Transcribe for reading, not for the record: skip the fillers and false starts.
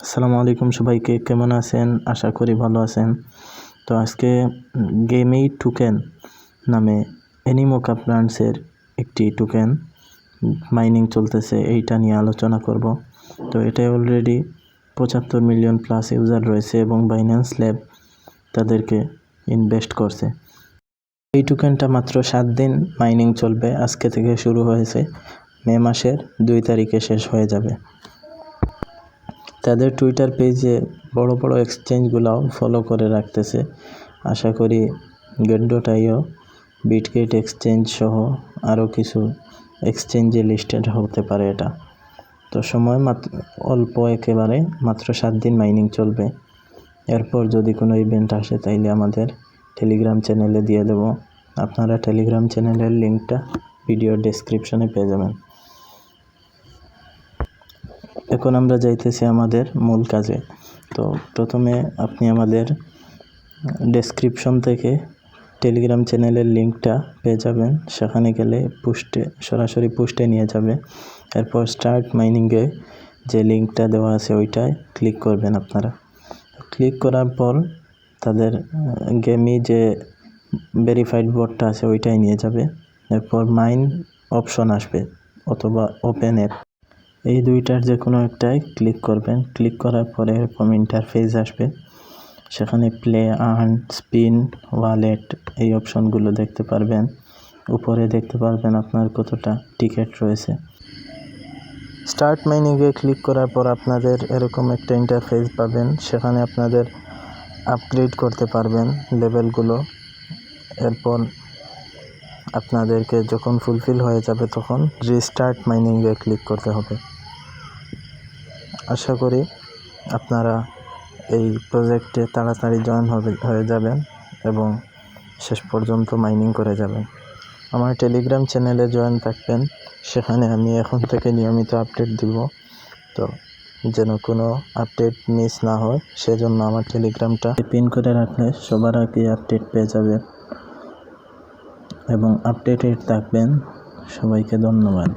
আসসালামু আলাইকুম সবাইকে, কেমন আছেন? আশা করি ভালো আছেন। তো আজকে গেমি টোকেন নামে অ্যানিমোকা প্লান্টসের একটি টোকেন মাইনিং চলতেছে, এইটা নিয়ে আলোচনা করব। তো এটা অলরেডি 75 মিলিয়ন প্লাস ইউজার রয়েছে এবং বাইন্যান্স ল্যাব তাদেরকে ইনভেস্ট করছে। এই টোকেনটা মাত্র 7 দিন মাইনিং চলবে, আজকে থেকে শুরু হয়েছে, মে মাসের 2 তারিখে শেষ হয়ে যাবে। তাদের টুইটার পেজে বড় বড় এক্সচেঞ্জগুলোও ফলো করে রাখতেছে। আশা করি গেট.io, বিটগেট এক্সচেঞ্জ সহ আরও কিছু এক্সচেঞ্জে লিস্টেড হতে পারে এটা। তো সময় অল্প, একেবারে মাত্র 7 দিন মাইনিং চলবে। এরপর যদি কোনো ইভেন্ট আসে তাইলে আমাদের টেলিগ্রাম চ্যানেলে দিয়ে দেব। আপনারা টেলিগ্রাম চ্যানেলের লিঙ্কটা ভিডিওর ডেসক্রিপশনে পেয়ে যাবেন। এখন আমরা যাইতেছি আমাদের মূল কাজে। তো প্রথমে আপনি আমাদের ডেসক্রিপশন থেকে টেলিগ্রাম চ্যানেলের লিঙ্কটা পেয়ে যাবেন। সেখানে গেলে সরাসরি পোস্টে নিয়ে যাবে। এরপর স্টার্ট মাইনিংয়ে যে লিঙ্কটা দেওয়া আছে ওইটায় ক্লিক করবেন আপনারা। ক্লিক করার পর তাদের গেমি যে ভেরিফাইড বোর্ডটা আছে ওইটাই নিয়ে যাবে। এরপর মাইন অপশন আসবে অথবা ওপেন অ্যাপ, এই দুইটার যে কোনো একটাই ক্লিক করবেন। ক্লিক করার পরে এরকম ইন্টারফেস আসবে। সেখানে প্লে, আর্ন, স্পিন, ওয়ালেট এই অপশনগুলো দেখতে পারবেন। উপরে দেখতে পারবেন আপনার কতটা টিকিট রয়েছে। স্টার্ট মাইনিংয়ে ক্লিক করার পর আপনাদের এরকম একটা ইন্টারফেস পাবেন। সেখানে আপনাদের আপগ্রেড করতে পারবেন লেভেলগুলো। এরপর আপনাদেরকে যখন ফুলফিল হয়ে যাবে তখন রিস্টার্ট মাইনিংয়ে ক্লিক করতে হবে। আশা করি আপনারা এই প্রজেক্টে তাড়াতাড়ি জয়েন হয়ে যাবেন এবং শেষ পর্যন্ত মাইনিং করে যাবেন। আমার টেলিগ্রাম চ্যানেলে জয়েন থাকবেন, সেখানে আমি এখন থেকে নিয়মিত আপডেট দিব। তো যেন কোনো আপডেট মিস না হয়, সেজন্য আমার টেলিগ্রামটা পিন করে রাখলে সবার আগে আপডেট পেয়ে যাবেন এবং আপডেটেড থাকবেন। সবাইকে ধন্যবাদ।